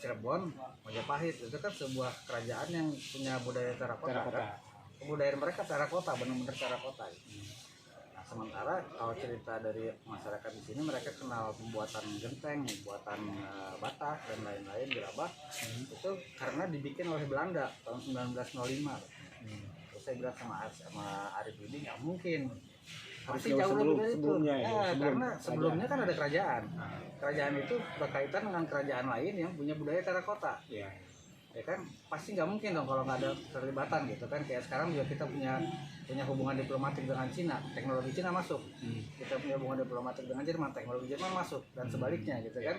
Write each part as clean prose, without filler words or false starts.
Cirebon, Majapahit itu kan sebuah kerajaan yang punya budaya terakota. Kan? Kebudayaan mereka terakota, benar-benar terakota. Nah, sementara kalau cerita dari masyarakat di sini, mereka kenal pembuatan genteng, pembuatan batak dan lain-lain gerabah itu karena dibikin oleh Belanda tahun 1905. Terus saya bilang sama Arif ini nggak mungkin. Pasti jauh lebih dari itu. Karena sebelumnya kan ada kerajaan. Kerajaan itu berkaitan dengan kerajaan lain yang punya budaya terakota. Ya kan pasti nggak mungkin dong kalau nggak ada keterlibatan gitu kan. Kayak sekarang juga kita punya hubungan diplomatik dengan Cina, teknologi Cina masuk. Kita punya hubungan diplomatik dengan Jerman, teknologi Jerman masuk, dan sebaliknya gitu kan.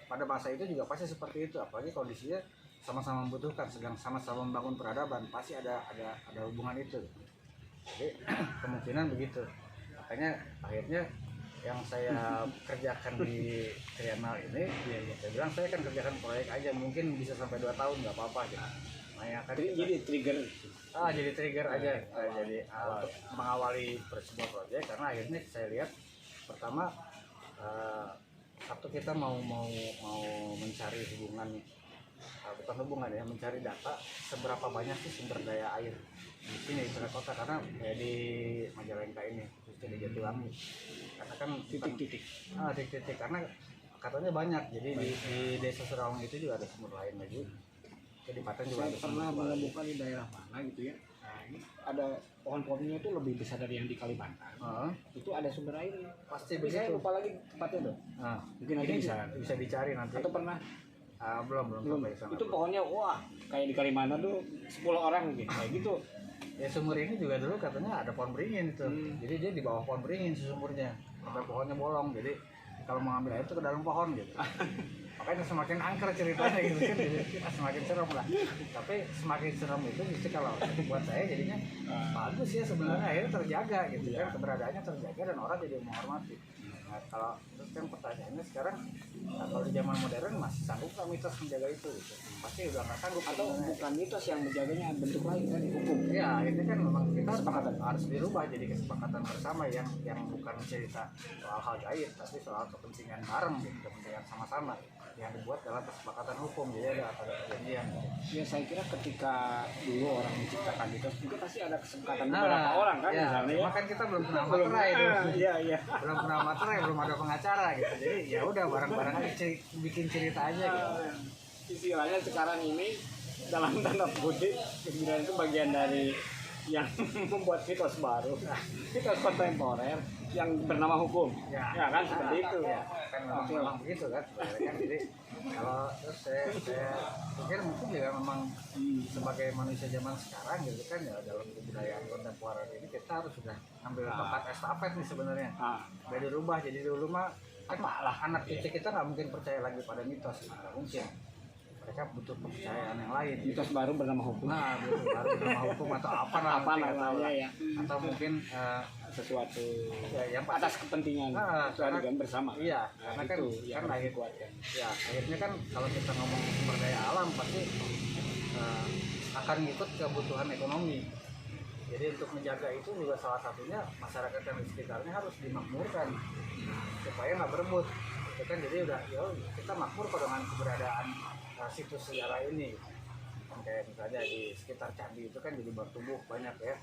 Pada masa itu juga pasti seperti itu, apalagi kondisinya sama-sama membutuhkan, sedang sama-sama membangun peradaban, pasti ada hubungan itu. Jadi kemungkinan begitu. Makanya akhirnya yang saya kerjakan di Trienal ini, saya bilang saya akan kerjakan proyek aja, mungkin bisa sampai 2 tahun nggak apa-apa gitu. Nah, ya kan jadi trigger. Jadi trigger aja, jadi untuk mengawali sebuah proyek, karena akhirnya saya lihat pertama satu kita mau mencari mencari data seberapa banyak sih sumber daya air di sini di kota, karena di Majalengka ini, khususnya di Jatiwangi, karena kan titik-titik karena katanya banyak. Jadi di desa Serawang itu juga ada sumber lain lagi, jadi Paten juga ada. Pernah menemukan di daerah mana gitu ya, nah ini ada pohon-pohonnya itu lebih besar dari yang di Kalimantan. Itu ada sumber air pasti. Saya lupa lagi tempatnya dong. Mungkin nanti bisa dicari nanti. Atau pernah? Belum. Itu pohonnya wah kayak di Kalimantan tuh 10 orang mungkin kayak gitu. Ya sumur ini juga dulu katanya ada pohon beringin itu. Jadi dia di bawah pohon beringin sumurnya, sampai pohonnya bolong. Jadi kalau mau ambil air itu ke dalam pohon gitu. Makanya semakin angker ceritanya gitu kan, semakin serem lah. Tapi semakin serem itu justru kalau buat saya jadinya bagus ya sebenarnya, akhirnya terjaga gitu kan, keberadaannya terjaga dan orang jadi menghormati. Nah, kalau terus kan pertanyaannya sekarang, kalau di zaman modern masih sanggup nggak mitos menjaga itu gitu? Pasti udah nggak sanggup. Atau bukan mitos yang menjaganya bentuk lain kan, hukum. Ya ini kan memang kita harus dirubah jadi kesepakatan bersama yang bukan cerita soal hal gaib, tapi soal kepentingan bareng gitu, kepentingan sama-sama yang dibuat dalam kesepakatan hukum. Jadi ada perjanjian. Ya saya kira ketika dulu orang menciptakan mitos juga pasti ada kesepakatan beberapa orang kan, misalnya ya. Makan kita belum pernah materai itu. Iya. Belum pernah materai, belum ada pengacara gitu. Jadi ya udah bareng-bareng aja bikin cerita aja gitu. Istilahnya sekarang ini dalam tanda kutip kemudian itu bagian dari yang membuat mitos baru, mitos kontemporer yang bernama hukum. Ya kan seperti itu. Kan memang begitu kan. Jadi kalau terus saya pikir mungkin juga memang sebagai manusia zaman sekarang gitu kan, ya dalam kebudayaan kontemporer ini kita harus sudah ambil tempat estafet nih sebenarnya. Udah dirubah, jadi dulu mah kan anak cucu kita nggak mungkin percaya lagi pada mitos, nggak mungkin. Mereka butuh kepercayaan yang lain. Mitos baru bernama hukum. Mitos baru bernama hukum atau apa namanya ya. Atau mungkin sesuatu yang atas kepentingan keluarga bersama. Iya, karena kan akhirnya kan kalau kita ngomong sumber daya alam pasti akan ngikut kebutuhan ekonomi. Jadi untuk menjaga itu juga salah satunya masyarakat yang di sekitarnya harus dimakmurkan supaya nggak berebut. Itu kan jadi udah kita makmur dengan keberadaan situs sejarah ini. Kayak misalnya di sekitar candi itu kan jadi bertumbuh banyak ya,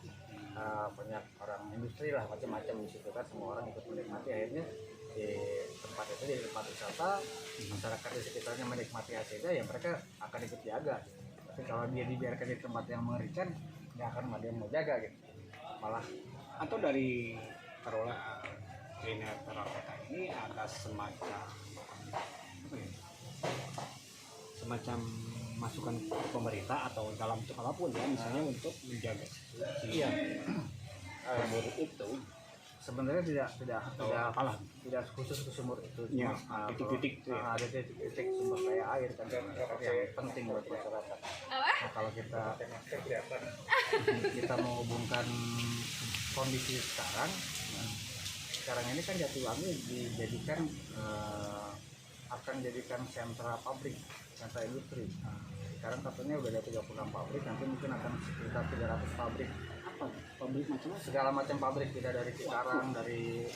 banyak orang industri lah macam-macam di situ kan, semua orang ikut menikmati. Akhirnya di tempat itu jadi tempat wisata, masyarakat di sekitarnya menikmati hasilnya, ya mereka akan ikut jaga. Tapi kalau dia dibiarkan di tempat yang mengerikan, nggak akan ada yang mau jaga gitu, malah. Atau dari taruhlah Trienal Terakota ini ada semacam masukan pemerintah atau dalam bentuk apapun ya, misalnya untuk menjaga sumur itu. Sebenarnya tidak khusus ke sumur itu, titik-titik ada titik-titik sumber daya air kan yang penting buat masyarakat. Nah kalau kita menghubungkan kondisi sekarang ini kan Jatiwangi dijadikan akan dijadikan sentra pabrik, sentra industri. Sekarang katanya udah ada 36 pabrik, nanti mungkin akan sekitar 300 pabrik. Pabrik macam segala macam pabrik, tidak dari Cikarang, dari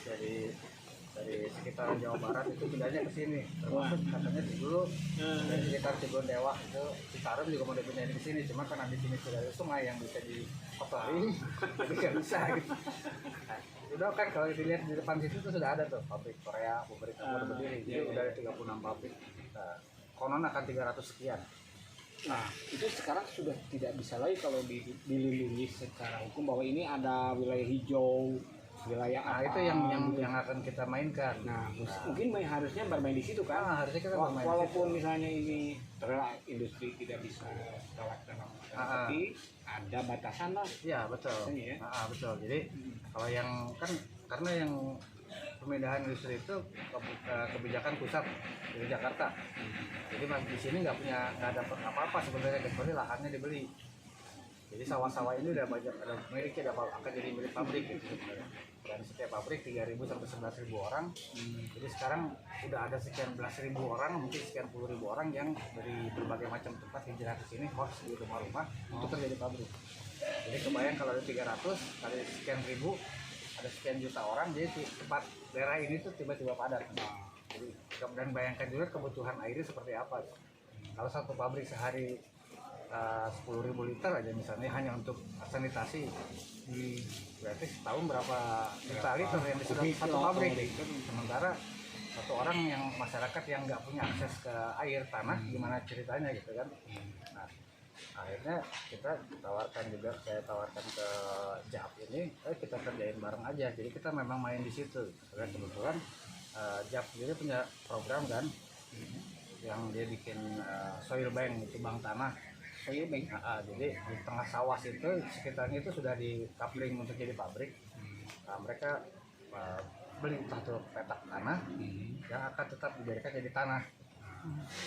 dari sekitar Jawa Barat itu pindahnya ke sini, termasuk katanya dulu dari sekitar Cigondewa itu Citarum juga mau dipindahin ke sini, cuma karena di sini sudah ada sungai yang bisa dikotori, jadi nggak bisa gitu. Nah, udah kan kalau dilihat di depan situ tuh sudah ada tuh pabrik Korea, pabrik udah berdiri, jadi udah ada 36 pabrik. Nah, konon akan 300 sekian. Nah, itu sekarang sudah tidak bisa lagi kalau dilindungi secara hukum bahwa ini ada wilayah hijau, wilayah Nah, apa. itu yang akan kita mainkan. Nah, mungkin harusnya bermain di situ kan. Nah, harusnya kita bermain di walaupun situ. misalnya ini terlalu industri tidak bisa terlaksana, tapi ada batasan lah. Iya, betul. Ya? Betul. Jadi kalau yang kan karena yang pemindahan industri itu kebijakan pusat dari Jakarta. Jadi di sini nggak dapat apa-apa sebenarnya, kecuali lahannya dibeli. Jadi sawah-sawah ini udah banyak ada miliknya, akan jadi milik pabrik gitu sebenarnya. Dan setiap pabrik 3.000 sampai 11.000 orang. Jadi sekarang udah ada sekian belas ribu orang, mungkin sekian puluh ribu orang yang dari berbagai macam tempat hijrah ke sini, kos di rumah-rumah untuk kerja di pabrik. Jadi kebayang kalau ada 300 kali sekian ribu, ada sekian juta orang, jadi tempat daerah ini tuh tiba-tiba padat. Jadi kemudian bayangkan juga kebutuhan airnya seperti apa. Kalau satu pabrik sehari 10.000 liter aja misalnya hanya untuk sanitasi, berarti setahun berapa juta liter yang disedot satu pabrik. Sementara satu orang yang masyarakat yang nggak punya akses ke air tanah, gimana ceritanya gitu kan. Nah, akhirnya saya tawarkan ke JAP ini, kita kerjain bareng aja. Jadi kita memang main di situ. Karena kebetulan JAP sendiri punya program kan, yang dia bikin soil bank, itu bank tanah. Soil bank. Jadi di tengah sawah itu sekitarnya itu sudah di coupling untuk jadi pabrik. Nah, mereka beli satu petak tanah yang akan tetap dijadikan jadi tanah.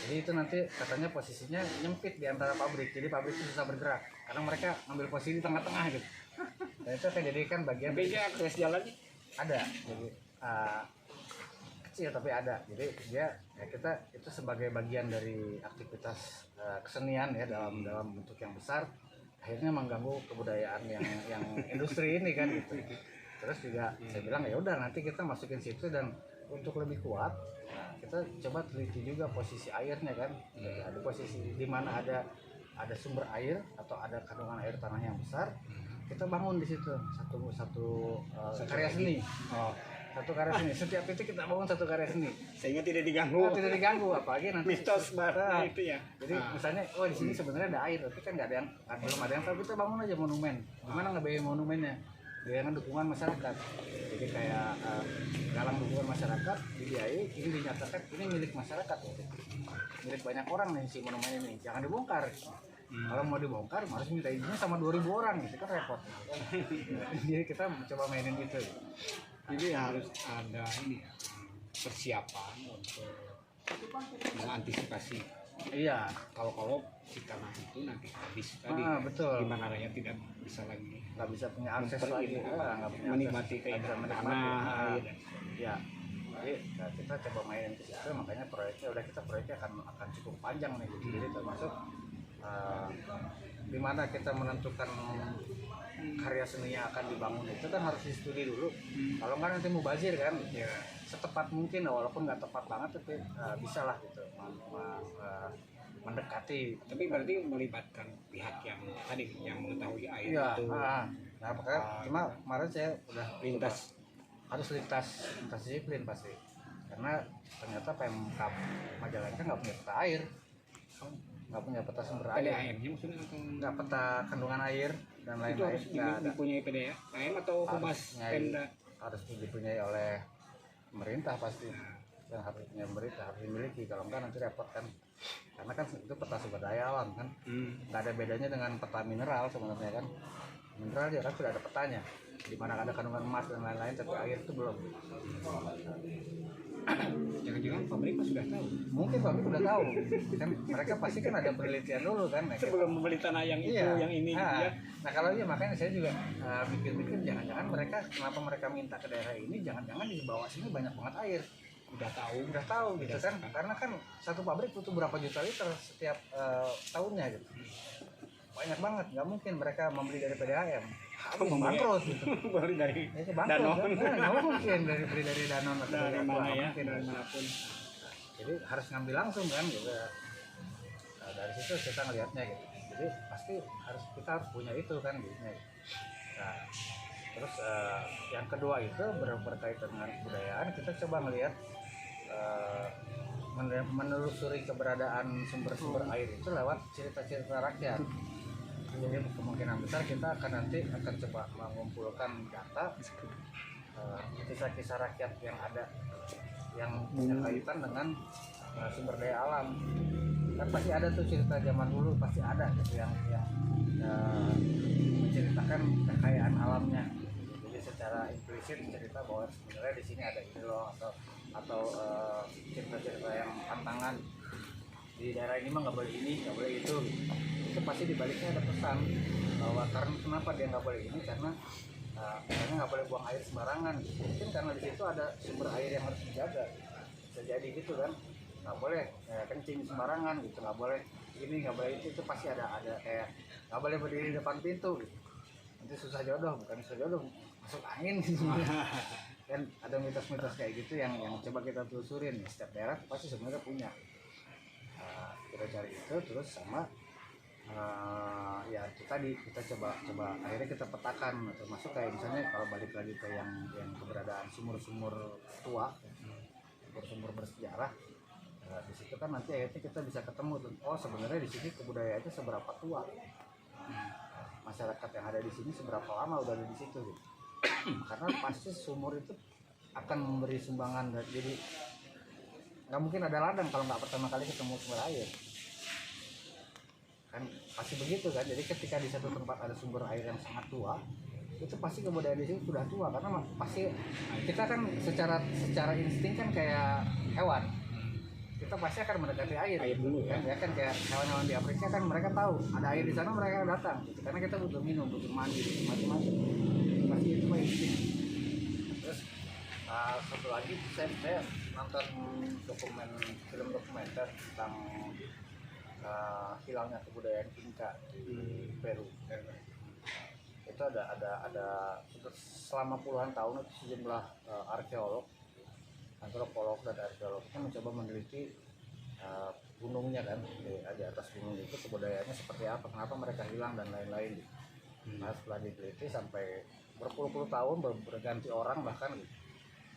Jadi itu nanti katanya posisinya nyempit di antara pabrik, jadi pabrik itu bisa bergerak karena mereka ngambil posisi di tengah-tengah gitu. Dan itu akan jadikan bagian. Tapi dia akses jalannya ada, jadi kecil tapi ada. Jadi dia kita itu sebagai bagian dari aktivitas kesenian ya dalam bentuk yang besar, akhirnya mengganggu kebudayaan yang industri ini kan gitu. Terus juga saya bilang ya udah nanti kita masukin situ, dan untuk lebih kuat kita coba teliti juga posisi airnya kan. Ada posisi di mana ada sumber air atau ada kandungan air tanah yang besar, kita bangun di situ satu karya seni. Satu karya seni, setiap titik kita bangun satu karya seni sehingga tidak diganggu. Tidak diganggu, apalagi nanti Mitos itu ya. Jadi misalnya, di sini sebenarnya ada air, tapi kan belum ada yang tahu, kita bangun aja monumen. Gimana ngebayang monumennya? Dengan dukungan masyarakat. Jadi kayak galang dukungan masyarakat dibiayai, ini dinyatakan ini milik masyarakat, milik banyak orang nih si monumen ini, jangan dibongkar. Kalau mau dibongkar harus minta izinnya sama 2.000 orang, gitu kan repot. Jadi kita mencoba mainin itu. Jadi harus ada ini ya, persiapan untuk mengantisipasi. Iya. Kalau si tanah itu nanti habis tadi, betul. Gimana raya tidak bisa lagi, nggak bisa punya akses lagi, nggak punya menikmati akses, tanah. Ya. Jadi kita coba mainin ke situ, makanya proyeknya akan cukup panjang nih. Jadi termasuk di mana kita menentukan karya seni yang akan dibangun itu kan harus di-studi dulu. Kalau nggak nanti mubazir kan. Ya. Setepat mungkin, walaupun nggak tepat banget, tapi bisa lah gitu mendekati. Tapi berarti melibatkan pihak yang tadi yang mengetahui air ya, itu. Nah makanya cuma kemarin saya udah harus lintas disiplin pasti, karena ternyata Pemkab Majalengka nggak punya peta air, nggak punya peta sumber air. Airnya maksudnya atau nggak peta kandungan air dan itu lain-lain. harus dipunyai PDAM atau Humas Pemda? Harus dipunyai oleh pemerintah pasti, yang harus punya pemerintah, harus dimiliki. Kalau enggak nanti repot kan, karena kan itu peta sumber daya alam kan. Nggak ada bedanya dengan peta mineral sebenarnya kan. Mineral dia kan sudah ada petanya, di mana ada kandungan emas dan lain-lain, tapi air itu belum. Jangan-jangan pabrik sudah tahu. Mungkin pabrik sudah tahu kan, mereka pasti kan ada penelitian dulu kan sebelum membeli tanah yang itu, yang ini. Nah kalau makanya saya juga pikir jangan-jangan kenapa mereka minta ke daerah ini, jangan-jangan di bawah sini banyak banget air. Udah tahu gitu kan, karena kan satu pabrik butuh berapa juta liter setiap tahunnya gitu. banyak banget, nggak mungkin mereka membeli dari PDAM, habis bangkrut gitu. Beli dari Itu bangkrut Danone. kan? Nggak mungkin beli dari Danone atau dari Aqua, mana nggak ya, mungkin. dari manapun. Jadi harus ngambil langsung kan gitu. Nah, dari situ kita ngelihatnya gitu. Jadi pasti kita harus punya itu kan gitu. Nah, terus yang kedua itu berkaitan dengan kebudayaan, kita coba melihat menelusuri keberadaan sumber-sumber air itu lewat cerita-cerita rakyat. Jadi kemungkinan besar kita nanti akan coba mengumpulkan data kisah-kisah rakyat yang ada yang punya kaitan dengan sumber daya alam. Kan pasti ada tuh cerita zaman dulu, pasti ada gitu yang menceritakan kekayaan alamnya. Jadi secara implisit cerita bahwa sebenarnya di sini ada ini loh, atau cerita-cerita yang pantangan di daerah ini mah nggak boleh ini, nggak boleh itu. Itu pasti dibaliknya ada pesan bahwa karena kenapa dia nggak boleh ini, karena misalnya nggak boleh buang air sembarangan. Mungkin karena di situ ada sumber air yang harus dijaga. Bisa jadi gitu kan, nggak boleh kencing sembarangan gitu, nggak boleh ini, nggak boleh itu pasti ada kayak nggak boleh berdiri di depan pintu gitu. Nanti susah jodoh, bukan susah jodoh, masuk angin gitu. Kan ada mitos-mitos kayak gitu yang coba kita telusurin. Setiap daerah pasti sebenarnya punya. Kita cari itu terus sama ya itu tadi kita coba akhirnya kita petakan, termasuk kayak misalnya kalau balik lagi ke yang keberadaan sumur-sumur tua, sumur bersejarah. Di situ kan nanti akhirnya kita bisa ketemu tuh, oh sebenarnya di sini kebudayaan itu seberapa tua, masyarakat yang ada di sini seberapa lama udah ada di situ gitu. Karena pasti sumur itu akan memberi sumbangan, jadi nggak mungkin ada ladang kalau nggak pertama kali ketemu sumber air kan, pasti begitu kan. Jadi ketika di satu tempat ada sumber air yang sangat tua, itu pasti kebudayaan di situ sudah tua, karena pasti kita kan secara insting kan kayak hewan, kita pasti akan mendekati air Dulu kan, ya kan kayak hewan-hewan di Afrika kan, mereka tahu ada air di sana, mereka datang gitu. Karena kita butuh minum, butuh mandi, macam-macam, pasti itu mah insting. Terus satu lagi saya nonton film dokumenter tentang hilangnya kebudayaan Inca di Peru. Itu ada selama puluhan tahun itu sejumlah arkeolog, antropolog dan arkeolog itu mencoba meneliti gunungnya kan, di atas gunung itu kebudayaannya seperti apa, kenapa mereka hilang dan lain-lain. Nah setelah diteliti sampai berpuluh-puluh tahun, berganti orang bahkan gitu.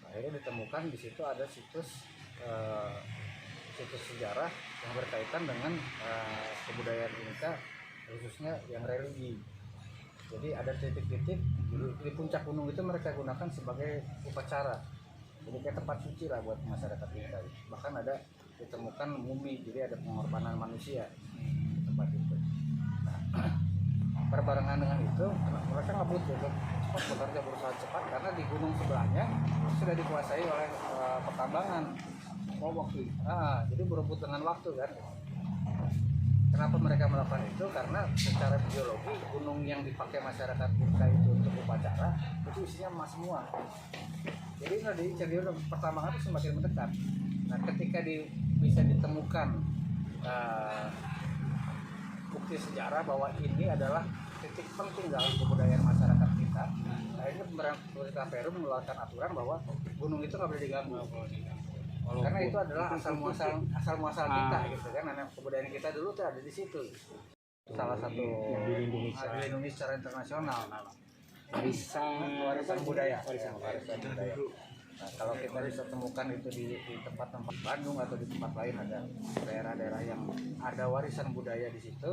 Akhirnya ditemukan di situ ada situs sejarah yang berkaitan dengan kebudayaan Inca, khususnya yang religi. Jadi ada titik-titik di puncak gunung itu mereka gunakan sebagai upacara, jadi kayak tempat suci lah buat masyarakat Inca. Bahkan ada ditemukan mumi, jadi ada pengorbanan manusia di tempat itu. Nah, berbarengan dengan itu mereka ngebut cepat, bekerja berusaha cepat, karena di gunung sebelahnya sudah dikuasai oleh pertambangan. Jadi berebut dengan waktu kan. Kenapa mereka melakukan itu? Karena secara biologi gunung yang dipakai masyarakat Inca itu untuk upacara itu isinya emas semua. Jadi pertambangan itu semakin mendekat. Nah ketika bisa ditemukan bukti sejarah bahwa ini adalah titik penting dalam kebudayaan masyarakat kita, akhirnya pemerintah Peru mengeluarkan aturan bahwa gunung itu nggak boleh diganggu. Karena itu adalah asal muasal kita gitu kan, karena kebudayaan kita dulu tuh ada di situ. Salah satu yang dilindungi secara internasional. Warisan budaya. Nah, kalau kita bisa temukan itu di tempat-tempat Bandung atau di tempat lain, ada daerah-daerah yang ada warisan budaya di situ,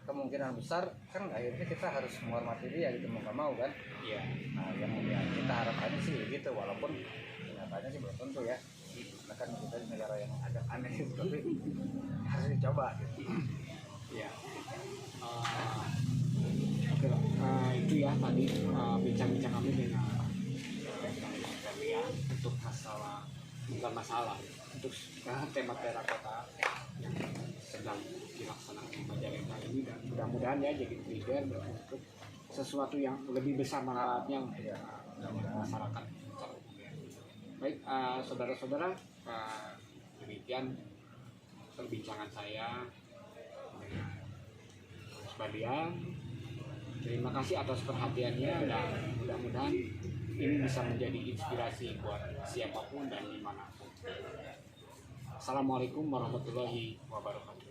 kemungkinan besar kan akhirnya kita harus menghormati dia gitu, mau nggak mau kan. Iya. Nah yang kita harapkannya sih begitu, walaupun kenyataannya sih belum tentu ya. Karena kan kita di negara yang agak aneh gitu, tapi harus dicoba gitu. Iya. Oke Pak. Itu ya tadi bincang-bincang kami dengan ya, untuk untuk tema terakota yang sedang dilaksanakan di Majalengka ini, dan mudah-mudahan ya jadi trigger untuk sesuatu yang lebih besar manfaatnya untuk masyarakat. Baik, saudara-saudara, demikian perbincangan saya dengan Badian. Terima kasih atas perhatiannya dan mudah-mudahan ini bisa menjadi inspirasi buat siapapun dan dimanapun. Assalamualaikum warahmatullahi wabarakatuh.